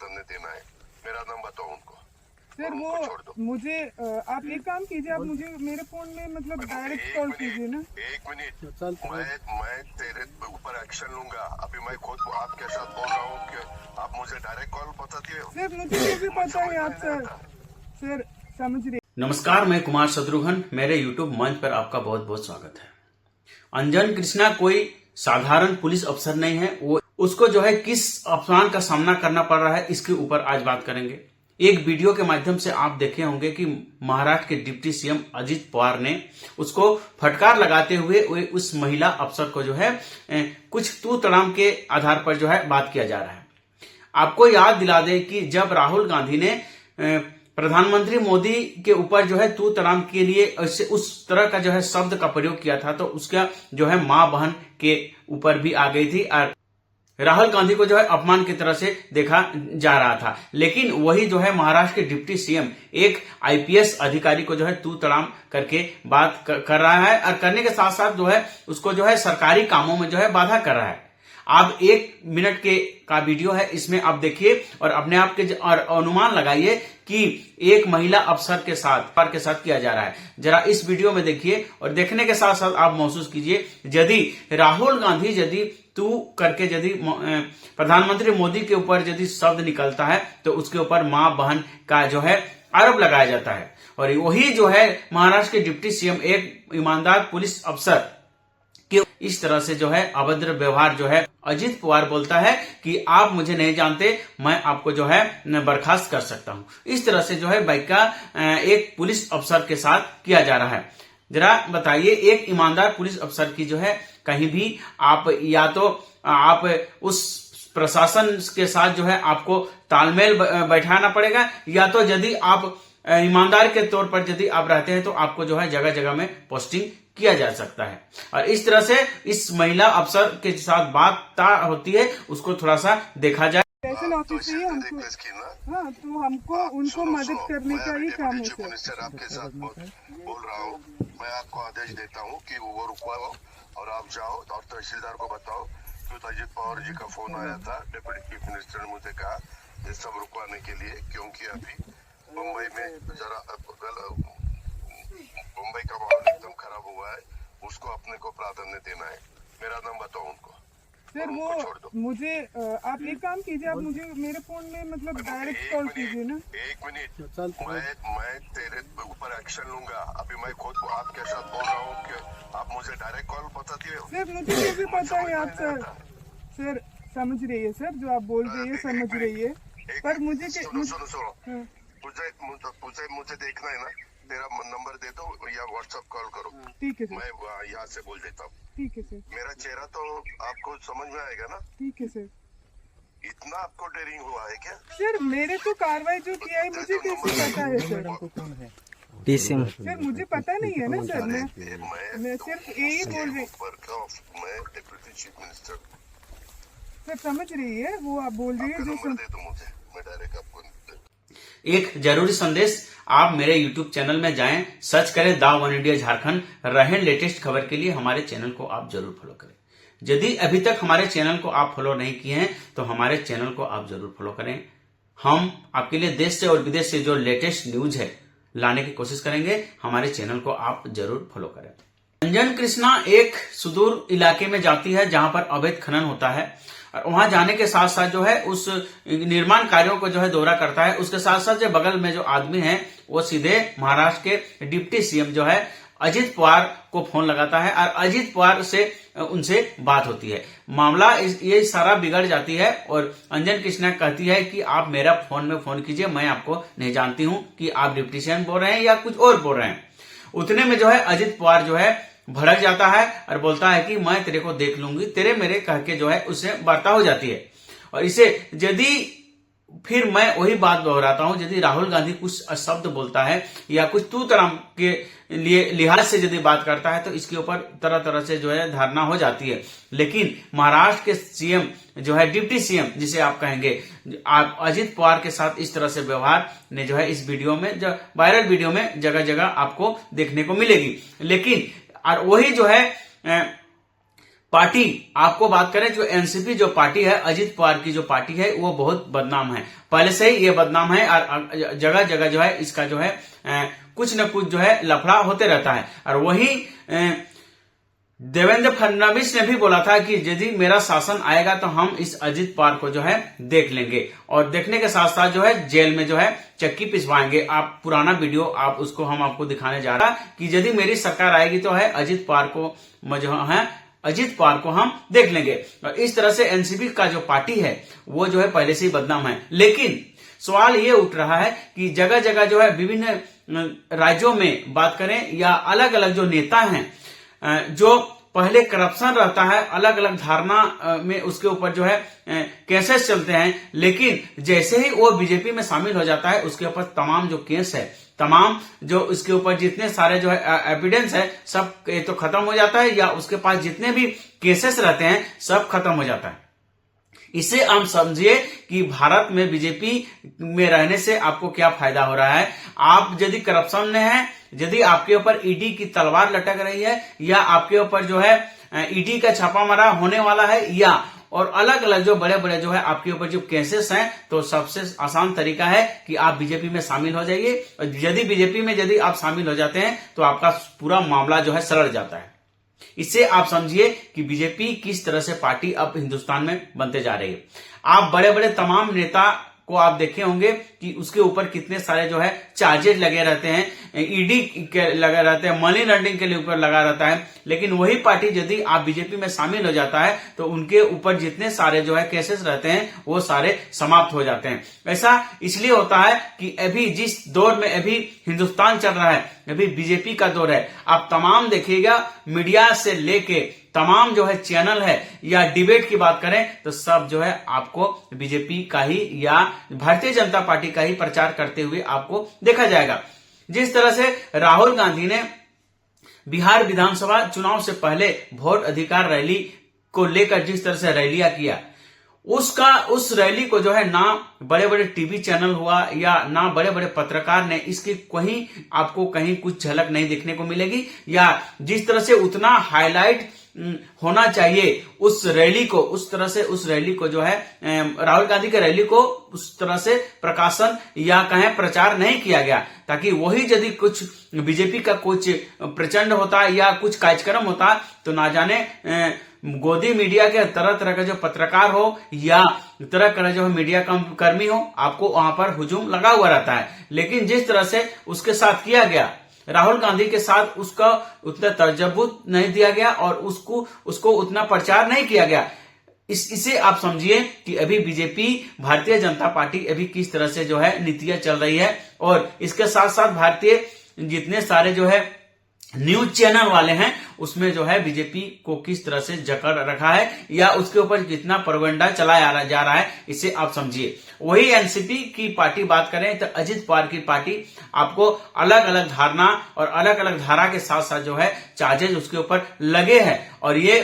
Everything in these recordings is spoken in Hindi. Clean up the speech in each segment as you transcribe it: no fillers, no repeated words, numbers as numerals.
प्राधान्य देना है। मेरा नाम बताओ उनको। सर वो मुझे आप एक काम कीजिए, आप मुझे मेरे फोन में मतलब डायरेक्ट कॉल कीजिए ना। एक मिनट, मैं तेरे ऊपर एक्शन लूंगा। अभी मैं खुद आपके साथ बोल रहा हूँ कि आप मुझे डायरेक्ट कॉल बताती हो। सर मुझे कैसे पता है आप सर समझ रहे। नमस्कार, मैं कुमार शत्रुघ्न, मेरे यूट्यूब मंच पर आपका बहुत बहुत स्वागत है। अंजन कृष्णा कोई साधारण पुलिस अफसर नहीं है। वो उसको जो है किस अपमान का सामना करना पड़ रहा है, इसके ऊपर आज बात करेंगे। एक वीडियो के माध्यम से आप देखे होंगे कि महाराष्ट्र के डिप्टी सीएम अजित पवार ने उसको फटकार लगाते हुए उस महिला अफसर को जो है कुछ तू तड़ाम के आधार पर जो है बात किया जा रहा है। आपको याद दिला दें कि जब राहुल गांधी ने प्रधानमंत्री मोदी के ऊपर जो है तू तड़ाम के लिए उस तरह का जो है शब्द का प्रयोग किया था, तो उसका जो है मां बहन के ऊपर भी आ गई थी और राहुल गांधी को जो है अपमान की तरह से देखा जा रहा था। लेकिन वही जो है महाराष्ट्र के डिप्टी सीएम एक आईपीएस अधिकारी को जो है तू तड़ाम करके बात कर रहा है और करने के साथ साथ जो है उसको जो है सरकारी कामों में जो है बाधा कर रहा है। आप 1 मिनट का वीडियो है, इसमें आप देखिए और अपने आप के और अनुमान लगाइए कि एक महिला अफसर के साथ किया जा रहा है। जरा इस वीडियो में देखिए और देखने के साथ साथ आप महसूस कीजिए, यदि राहुल गांधी यदि तू करके यदि प्रधानमंत्री मोदी के ऊपर यदि शब्द निकलता है तो उसके ऊपर मां बहन का जो है आरोप लगाया जाता है। और वही जो है महाराष्ट्र के डिप्टी सीएम एक ईमानदार पुलिस अफसर कि इस तरह से जो है अभद्र व्यवहार जो है अजित पवार बोलता है कि आप मुझे नहीं जानते, मैं आपको जो है बर्खास्त कर सकता हूं। इस तरह से जो है बाइका एक पुलिस अफसर के साथ किया जा रहा है। जरा बताइए, एक ईमानदार पुलिस अफसर की जो है कहीं भी आप या तो आप उस प्रशासन के साथ जो है आपको तालमेल बैठाना पड़ेगा, या तो यदि आप ईमानदार के तौर पर यदि आप रहते हैं तो आपको जो है जगह जगह में पोस्टिंग किया जा सकता है। और इस तरह से इस महिला अफसर के साथ बात होती है, उसको थोड़ा सा देखा जाए। स्टेशन ऑफिस से हमको हाँ, तो हमको उनको मदद करने का ही काम है सर। आपके साथ बोल रहा हूँ, मैं आपको आदेश देता हूँ कि वो रुकवाओ और आप जाओ और तहसीलदार को बताओ कि अजित पवार जी का फोन आया था। डिप्टी चीफ मिनिस्टर ने मुझे कहा ये सब रुकवाने के लिए, क्योंकि अभी मुंबई में जरा मुंबई का माहौल एकदम खराब हुआ है, उसको अपने को प्राधान्य देना है। मेरा नाम बताओ उनको। सर वो मुझे आप एक काम कीजिए, आप मुझे मेरे फोन में मतलब डायरेक्ट कॉल कीजिए ना। एक मिनट, मैं तेरे ऊपर एक्शन लूंगा। अभी मैं खुद आपके साथ बोल रहा हूँ कि आप मुझे डायरेक्ट कॉल बताती हो। सर मुझे कैसे पता है आप सर समझ रही है सर, जो आप बोल रही है समझ रही है, पर मुझे सुनो मुझे देखना है ना, तेरा नंबर दे दो या व्हाट्सएप कॉल करो। ठीक है सर, मैं यहाँ से बोल देता हूँ। ठीक है सर, मेरा चेहरा तो आपको समझ में आएगा ना। ठीक है सर। इतना आपको डेयरिंग हुआ है क्या सर? मेरे तो कार्रवाई जो किया है मुझे कैसे पता है सर? डीसीएम सर मुझे पता नहीं है ना सर, मैं सिर्फ यही बोल रही। मैं डिप्टी चीफ मिनिस्टर सर समझ रही है, वो आप बोल रही है जो दे दो मुझे, मैं डायरेक्ट आपको। एक जरूरी संदेश, आप मेरे YouTube चैनल में जाएं, सर्च करें द वन इंडिया झारखंड, रहें लेटेस्ट खबर के लिए हमारे चैनल को आप जरूर फॉलो करें। यदि अभी तक हमारे चैनल को आप फॉलो नहीं किए हैं तो हमारे चैनल को आप जरूर फॉलो करें। हम आपके लिए देश से और विदेश से जो लेटेस्ट न्यूज है लाने की कोशिश करेंगे, हमारे चैनल को आप जरूर फॉलो करें। अंजन कृष्णा एक सुदूर इलाके में जाती है जहां पर अवैध खनन होता है और वहां जाने के साथ साथ जो है उस निर्माण कार्यों को जो है दौरा करता है। उसके साथ साथ जो बगल में जो आदमी है वो सीधे महाराष्ट्र के डिप्टी सीएम जो है अजित पवार को फोन लगाता है और अजित पवार से उनसे बात होती है। मामला ये सारा बिगड़ जाती है और अंजन कृष्णा कहती है कि आप मेरा फोन में फोन कीजिए, मैं आपको नहीं जानती हूं कि आप डिप्टी सीएम बोल रहे हैं या कुछ और बोल रहे हैं। उतने में जो है अजित पवार जो है भड़क जाता है और बोलता है कि मैं तेरे को देख लूंगी, तेरे मेरे कह के जो है उससे वार्ता हो जाती है। और इसे यदि फिर मैं वही बात दोहराता हूं, यदि राहुल गांधी कुछ शब्द बोलता है या कुछ तू तरह के लिए लिहाज से यदि बात करता है तो इसके ऊपर तरह तरह से जो है धारणा हो जाती है। लेकिन महाराष्ट्र के सीएम जो है डिप्टी सीएम जिसे आप कहेंगे, आप अजित पवार के साथ इस तरह से व्यवहार ने जो है इस वीडियो में, जो वायरल वीडियो में जगह जगह आपको देखने को मिलेगी। लेकिन और वही जो है पार्टी आपको बात करें, जो एनसीपी जो पार्टी है, अजित पवार की जो पार्टी है, वो बहुत बदनाम है, पहले से ही ये बदनाम है और जगह जगह जो है इसका जो है कुछ न कुछ जो है लफड़ा होते रहता है। और वही देवेंद्र फडणवीस ने भी बोला था कि यदि मेरा शासन आएगा तो हम इस अजित पवार को जो है देख लेंगे, और देखने के साथ साथ जो है जेल में जो है चक्की पिसवाएंगे। आप पुराना वीडियो उसको हम आपको दिखाने जा रहा कि यदि मेरी सरकार आएगी तो है अजित पवार को हम देख लेंगे। और इस तरह से एनसीपी का जो पार्टी है वो जो है पहले से ही बदनाम है। लेकिन सवाल ये उठ रहा है कि जगह जगह जो है विभिन्न राज्यों में बात करें या अलग अलग जो नेता हैं, जो पहले करप्शन रहता है, अलग अलग धारणा में उसके ऊपर जो है केसेस चलते हैं, लेकिन जैसे ही वो बीजेपी में शामिल हो जाता है उसके ऊपर तमाम जो केस है, तमाम जो इसके ऊपर जितने सारे जो है एविडेंस है, सब तो खत्म हो जाता है, या उसके पास जितने भी केसेस रहते हैं सब खत्म हो जाता है। इसे आप समझिए कि भारत में बीजेपी में रहने से आपको क्या फायदा हो रहा है। आप यदि करप्शन में हैं, यदि आपके ऊपर ईडी की तलवार लटक रही है, या आपके ऊपर जो है ईडी का छापामारा होने वाला है, या और अलग अलग जो बड़े बड़े जो है आपके ऊपर जो केसेस हैं, तो सबसे आसान तरीका है कि आप बीजेपी में शामिल हो जाइए। और यदि बीजेपी में यदि आप शामिल हो जाते हैं तो आपका पूरा मामला जो है सरल जाता है। इससे आप समझिए कि बीजेपी किस तरह से पार्टी अब हिंदुस्तान में बनते जा रही है। आप बड़े बड़े तमाम नेता को आप देखे होंगे कि उसके ऊपर कितने सारे जो है चार्जेस लगे रहते हैं, ईडी के लगा रहते हैं, मनी लॉन्ड्रिंग के लिए ऊपर लगा रहता है। लेकिन वही पार्टी यदि आप बीजेपी में शामिल हो जाता है तो उनके ऊपर जितने सारे जो है केसेस रहते हैं वो सारे समाप्त हो जाते हैं। ऐसा इसलिए होता है कि अभी जिस दौर में अभी हिंदुस्तान चल रहा है, अभी बीजेपी का दौर है। आप तमाम देखिएगा, मीडिया से लेके तमाम जो है चैनल है, या डिबेट की बात करें तो सब जो है आपको बीजेपी का ही या भारतीय जनता पार्टी का ही प्रचार करते हुए आपको देखा जाएगा। जिस तरह से राहुल गांधी ने बिहार विधानसभा चुनाव से पहले वोट अधिकार रैली को लेकर जिस तरह से रैलियां किया, उस रैली को जो है ना बड़े बड़े टीवी चैनल हुआ या ना बड़े बड़े पत्रकार ने इसकी आपको कहीं कुछ झलक नहीं देखने को मिलेगी, या जिस तरह से उतना हाईलाइट होना चाहिए उस रैली को, उस तरह से उस रैली को जो है राहुल गांधी के रैली को उस तरह से प्रकाशन या कहें प्रचार नहीं किया गया, ताकि वही यदि कुछ बीजेपी का कुछ प्रचंड होता या कुछ कार्यक्रम होता तो ना जाने गोदी मीडिया के तरह तरह का जो पत्रकार हो या तरह तरह जो मीडिया कर्मी हो, आपको वहां पर हुजूम लगा हुआ रहता है। लेकिन जिस तरह से उसके साथ किया गया, राहुल गांधी के साथ उसका उतना तजब्बुत नहीं दिया गया और उसको उतना प्रचार नहीं किया गया। इसे आप समझिए कि अभी बीजेपी भारतीय जनता पार्टी अभी किस तरह से जो है नीतियां चल रही है, और इसके साथ साथ भारतीय जितने सारे जो है न्यूज चैनल वाले हैं उसमें जो है बीजेपी को किस तरह से जकड़ रखा है या उसके ऊपर कितना प्रोपेगेंडा चलाया जा रहा है, इसे आप समझिए। वही एनसीपी की पार्टी बात करें तो अजित पवार की पार्टी आपको अलग अलग धारणा और अलग अलग धारा के साथ साथ जो है चार्जेस उसके ऊपर लगे हैं। और ये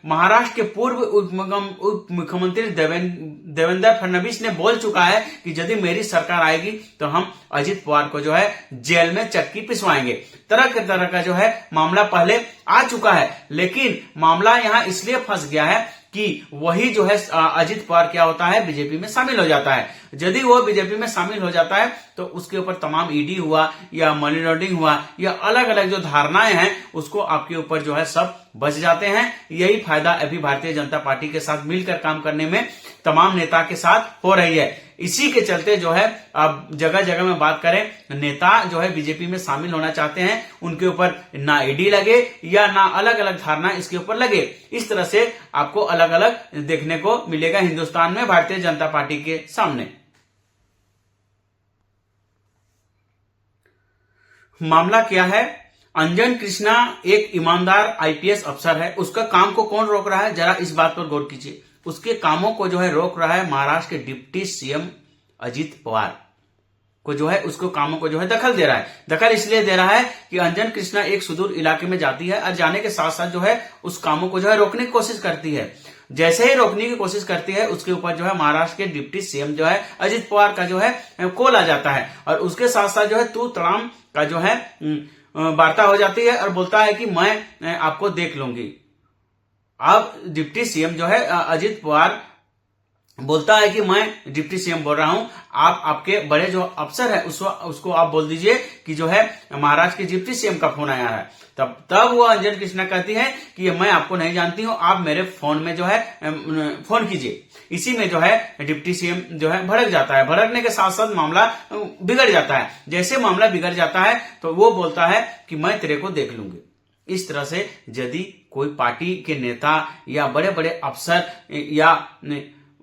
महाराष्ट्र के पूर्व उप मुख्यमंत्री देवेंद्र फडणवीस ने बोल चुका है कि यदि मेरी सरकार आएगी तो हम अजित पवार को जो है जेल में चक्की पिसवाएंगे। तरह का जो है मामला पहले आ चुका है, लेकिन मामला यहां इसलिए फंस गया है कि वही जो है अजित पवार क्या होता है बीजेपी में शामिल हो जाता है। यदि वो बीजेपी में शामिल हो जाता है तो उसके ऊपर तमाम ईडी हुआ या मनी लॉन्ड्रिंग हुआ या अलग अलग जो धारणाएं हैं उसको आपके ऊपर जो है सब बच जाते हैं। यही फायदा अभी भारतीय जनता पार्टी के साथ मिलकर काम करने में तमाम नेता के साथ हो रही है। इसी के चलते जो है अब जगह जगह में बात करें, नेता जो है बीजेपी में शामिल होना चाहते हैं, उनके ऊपर ना ईडी लगे या ना अलग अलग धारणा इसके ऊपर लगे। इस तरह से आपको अलग अलग देखने को मिलेगा हिंदुस्तान में भारतीय जनता पार्टी के सामने। मामला क्या है? अंजन कृष्णा एक ईमानदार आईपीएस अफसर है, उसका काम को कौन रोक रहा है, जरा इस बात पर गौर कीजिए। उसके कामों को जो है रोक रहा है महाराष्ट्र के डिप्टी सीएम अजित पवार को, जो है उसको कामों को जो है दखल दे रहा है। दखल इसलिए दे रहा है कि अंजन कृष्णा एक सुदूर इलाके में जाती है और जाने के साथ साथ जो है उस कामों को जो है रोकने की कोशिश करती है। जैसे ही रोकने की कोशिश करती है उसके ऊपर जो है महाराष्ट्र के डिप्टी सीएम जो है अजित पवार का जो है कॉल आ जाता है, और उसके साथ साथ जो है तू तड़ाम का जो है वार्ता हो जाती है और बोलता है कि मैं आपको देख लूंगी। अब डिप्टी सीएम जो है अजित पवार बोलता है कि मैं डिप्टी सीएम बोल रहा हूं, आप आपके बड़े जो अफसर है उसको आप बोल दीजिए कि जो है महाराष्ट्र के डिप्टी सीएम का फोन आया है। तब वो अंजन कृष्णा कहती है कि मैं आपको नहीं जानती हूं, आप मेरे फोन में जो है फोन कीजिए। इसी में जो है डिप्टी सीएम जो है भड़क जाता है। भड़कने के साथ साथ मामला बिगड़ जाता है। जैसे मामला बिगड़ जाता है तो वो बोलता है कि मैं तेरे को देख लूंगी। इस तरह से यदि कोई पार्टी के नेता या बड़े बड़े अफसर या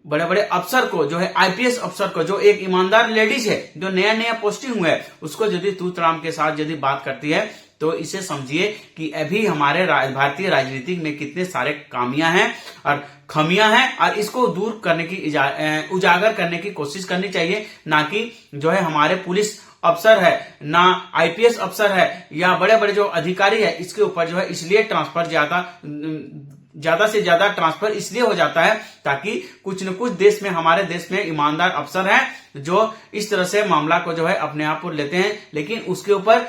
बड़े बड़े अफसर को जो है आईपीएस अफसर को, जो एक ईमानदार लेडीज है जो नया नया पोस्टिंग हुआ है, उसको यदि तू तड़ाम के साथ यदि बात करती है तो इसे समझिए कि अभी हमारे भारतीय राजनीति में कितने सारे खामियां हैं और खमियां हैं और इसको दूर करने की उजागर करने की कोशिश करनी चाहिए। ना कि जो है हमारे पुलिस अफसर है ना आईपीएस अफसर है या बड़े बड़े जो अधिकारी है, इसके ऊपर जो है इसलिए ट्रांसफर ज्यादा से ज्यादा ट्रांसफर इसलिए हो जाता है ताकि कुछ न कुछ देश में, हमारे देश में ईमानदार अफसर हैं जो इस तरह से मामला को जो है अपने आप पर लेते हैं, लेकिन उसके ऊपर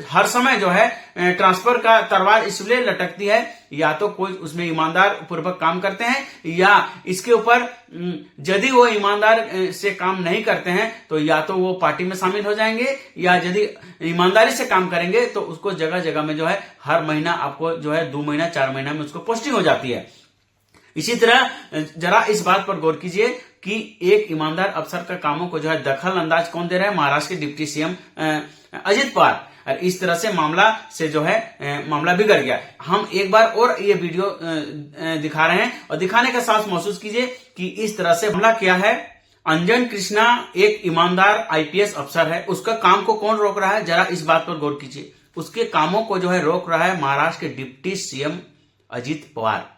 हर समय जो है ट्रांसफर का तलवार इसलिए लटकती है, या तो कोई उसमें ईमानदार पूर्वक काम करते हैं या इसके ऊपर यदि वो ईमानदार से काम नहीं करते हैं तो या तो वो पार्टी में शामिल हो जाएंगे, या यदि ईमानदारी से काम करेंगे तो उसको जगह जगह में जो है हर महीना आपको जो है 2 महीना 4 महीना में उसको पोस्टिंग हो जाती है। इसी तरह जरा इस बात पर गौर कीजिए कि एक ईमानदार अफसर का कामों को जो है दखल अंदाज कौन दे रहा है? महाराष्ट्र के डिप्टी सीएम अजित पवार। और इस तरह से मामला बिगड़ गया। हम एक बार और ये वीडियो दिखा रहे हैं और दिखाने का साथ महसूस कीजिए कि इस तरह से मामला क्या है। अंजन कृष्णा एक ईमानदार आईपीएस अफसर है, उसका काम को कौन रोक रहा है? जरा इस बात पर गौर कीजिए। उसके कामों को जो है रोक रहा है महाराष्ट्र के डिप्टी सीएम अजित पवार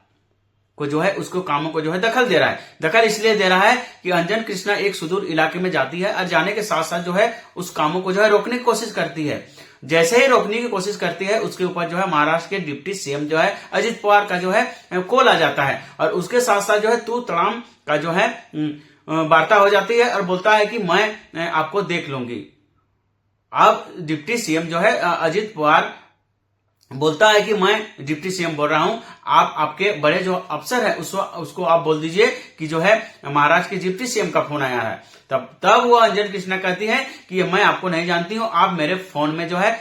को, जो है उसको कामों को जो है दखल दे रहा है। दखल इसलिए दे रहा है कि अंजन कृष्णा एक सुदूर इलाके में जाती है और जाने के साथ साथ जो है उस कामों को जो है रोकने की कोशिश करती है। जैसे ही रोकने की कोशिश करती है उसके ऊपर जो है महाराष्ट्र के डिप्टी सीएम जो है अजित पवार का जो है कॉल आ जाता है और उसके साथ साथ जो है तू तड़ाम का जो है वार्ता हो जाती है और बोलता है कि मैं आपको देख लूंगी। अब डिप्टी सीएम जो है अजित पवार बोलता है कि मैं डिप्टी सीएम बोल रहा हूं, आप आपके बड़े जो अफसर है उसको आप बोल दीजिए कि जो है महाराष्ट्र के डिप्टी सीएम का फोन आया है। तब वो अंजन कृष्णा कहती है कि मैं आपको नहीं जानती हूं, आप मेरे फोन में जो है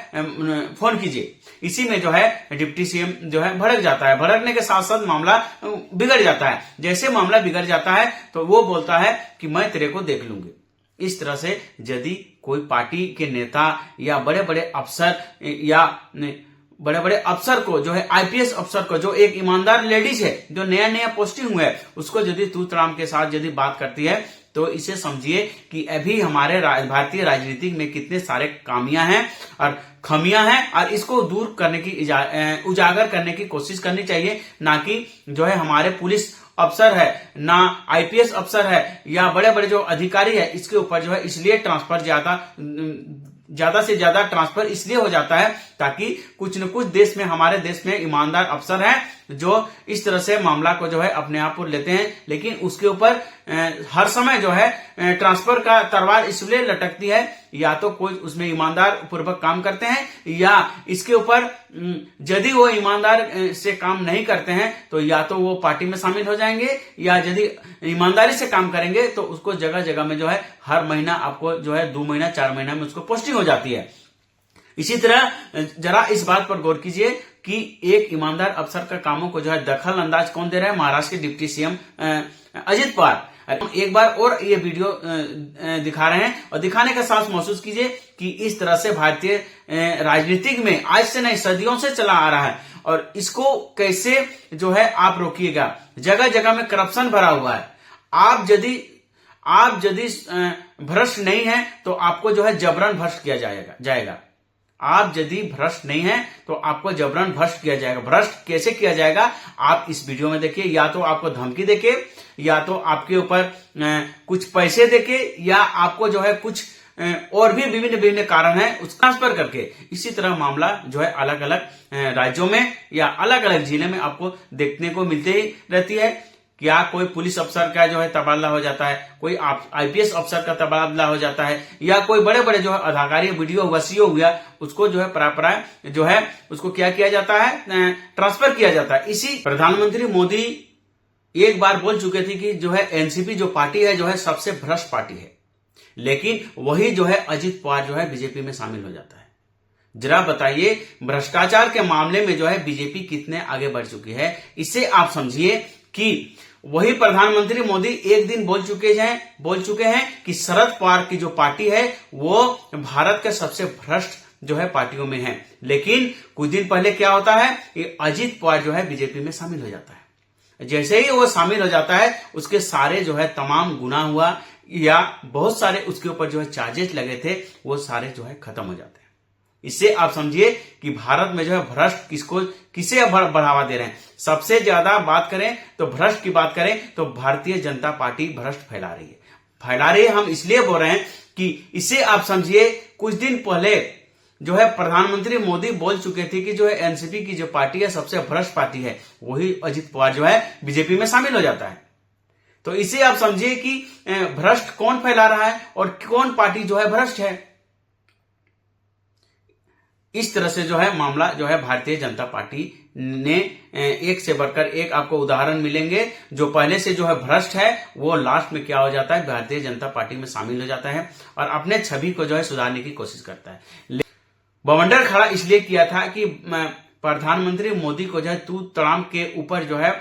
फोन कीजिए। इसी में जो है डिप्टी सीएम जो है भड़क जाता है। भड़कने के साथ साथ मामला बिगड़ जाता है। जैसे मामला बिगड़ जाता है तो वो बोलता है कि मैं तेरे को देख लूंगी। इस तरह से यदि कोई पार्टी के नेता या बड़े बड़े अफसर या बड़े बड़े अफसर को, जो है आईपीएस अफसर को, जो एक ईमानदार लेडीज है जो नया नया पोस्टिंग हुआ है, उसको यदि तू तड़ाम के साथ यदि बात करती है तो इसे समझिए कि अभी हमारे भारतीय राजनीति में कितने सारे खामियां हैं और खमियां हैं और इसको दूर करने की उजागर करने की कोशिश करनी चाहिए। ना कि जो है हमारे पुलिस अफसर है ना आईपीएस अफसर है या बड़े बड़े जो अधिकारी है, इसके ऊपर जो है इसलिए ट्रांसफर ज्यादा से ज्यादा ट्रांसफर इसलिए हो जाता है ताकि कुछ न कुछ देश में, हमारे देश में ईमानदार अफसर हैं जो इस तरह से मामला को जो है अपने आप पर लेते हैं, लेकिन उसके ऊपर हर समय जो है ट्रांसफर का तलवार इसलिए लटकती है, या तो कोई उसमें ईमानदार पूर्वक काम करते हैं या इसके ऊपर यदि वो ईमानदार से काम नहीं करते हैं तो या तो वो पार्टी में शामिल हो जाएंगे, या यदि ईमानदारी से काम करेंगे तो उसको जगह जगह में जो है हर महीना आपको जो है 2 महीना 4 महीना में उसको पोस्टिंग हो जाती है। इसी तरह जरा इस बात पर गौर कीजिए कि एक ईमानदार अफसर का कामों को जो है दखल अंदाज कौन दे रहा है? महाराष्ट्र के डिप्टी सीएम अजित पवार। एक बार और ये वीडियो दिखा रहे हैं और दिखाने का साथ महसूस कीजिए कि इस तरह से भारतीय राजनीतिक में आज से नहीं सदियों से चला आ रहा है और इसको कैसे जो है आप रोकिएगा। जगह जगह में करप्शन भरा हुआ है। आप यदि भ्रष्ट नहीं है तो आपको जो है जबरन भ्रष्ट किया जाएगा। आप यदि भ्रष्ट नहीं है तो आपको जबरन भ्रष्ट किया जाएगा। भ्रष्ट कैसे किया जाएगा आप इस वीडियो में देखिए। या तो आपको धमकी देके, या तो आपके ऊपर कुछ पैसे देके, या आपको जो है कुछ और भी विभिन्न कारण है उस ट्रांसफर करके। इसी तरह मामला जो है अलग अलग राज्यों में या अलग अलग जिले में आपको देखने को मिलते ही रहती है। क्या कोई पुलिस अफसर का जो है तबादला हो जाता है, कोई आईपीएस अफसर का तबादला हो जाता है, या कोई बड़े बड़े जो है अधिकारी वीडियो हुआ सीओ हुआ उसको जो है प्राय जो है उसको क्या किया जाता है, ट्रांसफर किया जाता है। इसी प्रधानमंत्री मोदी एक बार बोल चुके थे कि जो है एनसीपी जो पार्टी है जो है सबसे भ्रष्ट पार्टी है, लेकिन वही जो है अजित पवार जो है बीजेपी में शामिल हो जाता है। जरा बताइए भ्रष्टाचार के मामले में जो है बीजेपी कितने आगे बढ़ चुकी है। इससे आप समझिए कि वही प्रधानमंत्री मोदी एक दिन बोल चुके हैं कि शरद पवार की जो पार्टी है वो भारत के सबसे भ्रष्ट जो है पार्टियों में है, लेकिन कुछ दिन पहले क्या होता है कि अजित पवार जो है बीजेपी में शामिल हो जाता है। जैसे ही वो शामिल हो जाता है उसके सारे जो है तमाम गुनाह हुआ या बहुत सारे उसके ऊपर जो है चार्जेस लगे थे वो सारे जो है खत्म हो जाते हैं। इससे आप समझिए कि भारत में जो है भ्रष्ट किसे बढ़ावा दे रहे हैं। सबसे ज्यादा बात करें तो भ्रष्ट की बात करें तो भारतीय जनता पार्टी भ्रष्ट फैला रही है। हम इसलिए बोल रहे हैं कि इससे आप समझिए कुछ दिन पहले जो है प्रधानमंत्री मोदी बोल चुके थे कि जो है एनसीपी की जो पार्टी है सबसे भ्रष्ट पार्टी है, वही अजित पवार जो है बीजेपी में शामिल हो जाता है। तो इसे आप समझिए कि भ्रष्ट कौन फैला रहा है और कौन पार्टी जो है भ्रष्ट है। इस तरह से जो है मामला जो है भारतीय जनता पार्टी ने एक से बढ़कर एक आपको उदाहरण मिलेंगे। जो पहले से जो है भ्रष्ट है वो लास्ट में क्या हो जाता है, भारतीय जनता पार्टी में शामिल हो जाता है और अपने छवि को जो है सुधारने की कोशिश करता है। बवंडर खड़ा इसलिए किया था कि प्रधानमंत्री मोदी को जो है तू तड़ाम के ऊपर जो है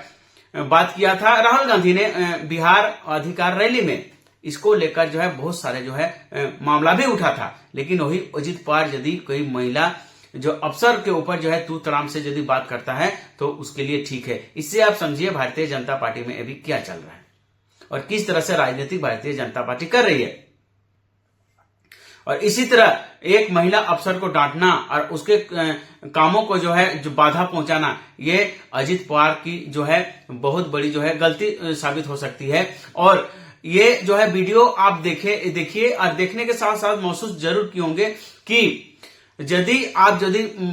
बात किया था राहुल गांधी ने बिहार अधिकार रैली में। इसको लेकर जो है बहुत सारे जो है मामला भी उठा था, लेकिन वही अजित पवार यदि कोई महिला जो अफसर के ऊपर जो है तू तड़ाम से यदि बात करता है तो उसके लिए ठीक है। इससे आप समझिए भारतीय जनता पार्टी में अभी क्या चल रहा है और किस तरह से राजनीतिक भारतीय जनता पार्टी कर रही है। और इसी तरह एक महिला अफसर को डांटना और उसके कामों को जो है जो बाधा पहुंचाना, ये अजित पवार की जो है बहुत बड़ी जो है गलती साबित हो सकती है। और ये जो है वीडियो आप देखिए और देखने के साथ साथ महसूस जरूर किए होंगे कि यदि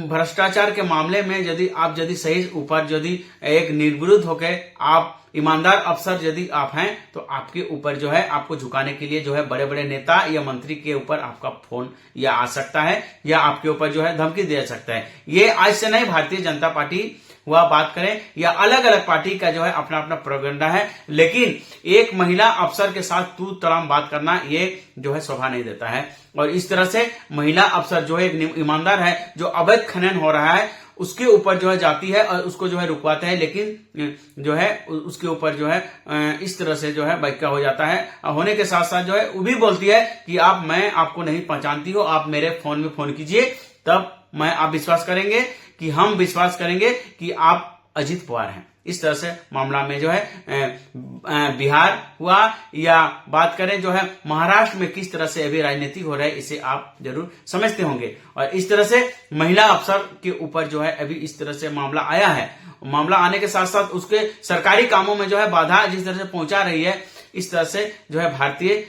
भ्रष्टाचार के मामले में यदि सही ऊपर यदि एक निर्विरोध होकर आप ईमानदार अफसर यदि आप हैं तो आपके ऊपर जो है आपको झुकाने के लिए जो है बड़े बड़े नेता या मंत्री के ऊपर आपका फोन या आ सकता है या आपके ऊपर जो है धमकी दे सकता है। ये आज से नहीं, भारतीय जनता पार्टी हुआ बात करें या अलग अलग पार्टी का जो है अपना अपना प्रोपेगेंडा है, लेकिन एक महिला अफसर के साथ तू तड़ाम बात करना ये जो है शोभा नहीं देता है। और इस तरह से महिला अफसर जो है एक ईमानदार है, जो अवैध खनन हो रहा है उसके ऊपर जो है जाती है और उसको जो है रुकवाते हैं, लेकिन जो है उसके ऊपर जो है इस तरह से जो है बैका हो जाता है। होने के साथ साथ जो है वो भी बोलती है कि मैं आपको नहीं पहचानती हो, आप मेरे फोन में फोन कीजिए तब आप विश्वास करेंगे कि हम विश्वास करेंगे कि आप अजित पवार हैं। इस तरह से मामला में जो है बिहार हुआ या बात करें जो है महाराष्ट्र में किस तरह से अभी राजनीति हो रहा है, इसे आप जरूर समझते होंगे। और इस तरह से महिला अफसर के ऊपर जो है अभी इस तरह से मामला आया है। मामला आने के साथ साथ उसके सरकारी कामों में जो है बाधा जिस तरह से पहुंचा रही है, इस तरह से जो है भारतीय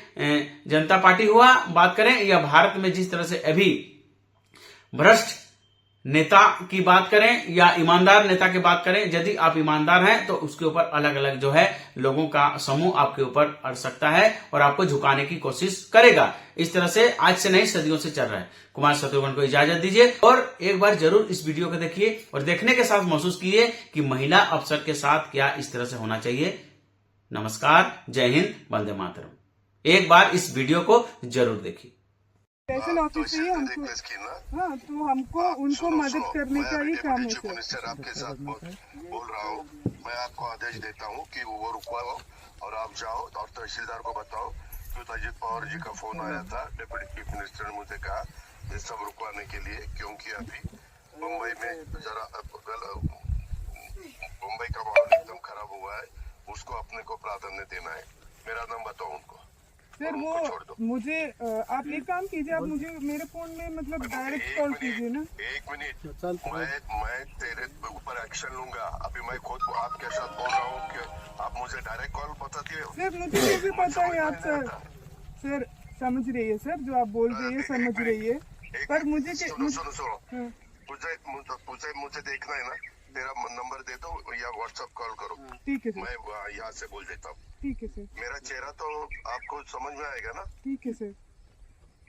जनता पार्टी हुआ बात करें या भारत में जिस तरह से अभी भ्रष्ट नेता की बात करें या ईमानदार नेता की बात करें, यदि आप ईमानदार हैं तो उसके ऊपर अलग अलग जो है लोगों का समूह आपके ऊपर अड़ सकता है और आपको झुकाने की कोशिश करेगा। इस तरह से आज से नहीं सदियों से चल रहा है। कुमार शत्रुघ्न को इजाजत दीजिए और एक बार जरूर इस वीडियो को देखिए और देखने के साथ महसूस कीजिए कि महिला अफसर के साथ क्या इस तरह से होना चाहिए। नमस्कार, जय हिंद, वंदे मातरम। एक बार इस वीडियो को जरूर देखिए। स्टेशन ऑफिस से ही हमको, हाँ तो हमको उनको मदद करने का ही काम है सर। मिनिस्टर आपके साथ बोल रहा हूँ, मैं आपको आदेश देता हूँ कि वो रुकवाओ और आप जाओ और तहसीलदार को बताओ कि अजित पवार जी का फोन आया था। डिप्टी चीफ मिनिस्टर ने मुझे कहा ये सब रुकवाने के लिए, क्योंकि अभी मुंबई में जरा मुंबई का माहौल एकदम खराब हुआ है, उसको अपने को प्राधान्य देना है। मेरा नाम बताओ उनको सर। वो मुझे आप एक काम कीजिए, आप मुझे मेरे फोन में मतलब डायरेक्ट कॉल कीजिए ना। एक मिनट, मैं तेरे ऊपर एक्शन लूंगा। अभी मैं खुद आपके साथ बोल रहा हूँ कि आप मुझे डायरेक्ट कॉल बताती हो। सर मुझे कैसे पता है आप सर समझ रही है सर, जो आप बोल रही है समझ रही है, पर मुझे सुनो मुझे देखना है ना, तेरा नंबर देता हूँ या व्हाट्सएप कॉल करो, ठीक है सर, मैं यहाँ से बोल देता हूँ। ठीक है सर, मेरा चेहरा तो आपको समझ में आएगा ना? ठीक है सर।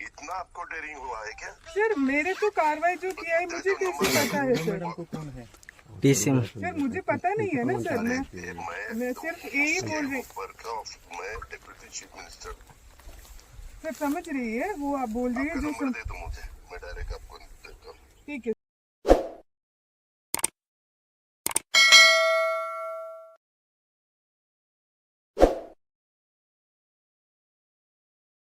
इतना आपको डेयरिंग हुआ है क्या? सर मेरे को कार्रवाई जो किया है मुझे कैसे पता है सर? पीसीएम सर मुझे पता नहीं है ना सर, मैं मैं सिर्फ यही बोल रही। मैं डिप्टी चीफ मिनिस्टर। सर समझ रही है वो आप बोल रही है जो नंबर दे दो मुझे, मैं डायरेक्ट आपको देता हूँ। ठीक है।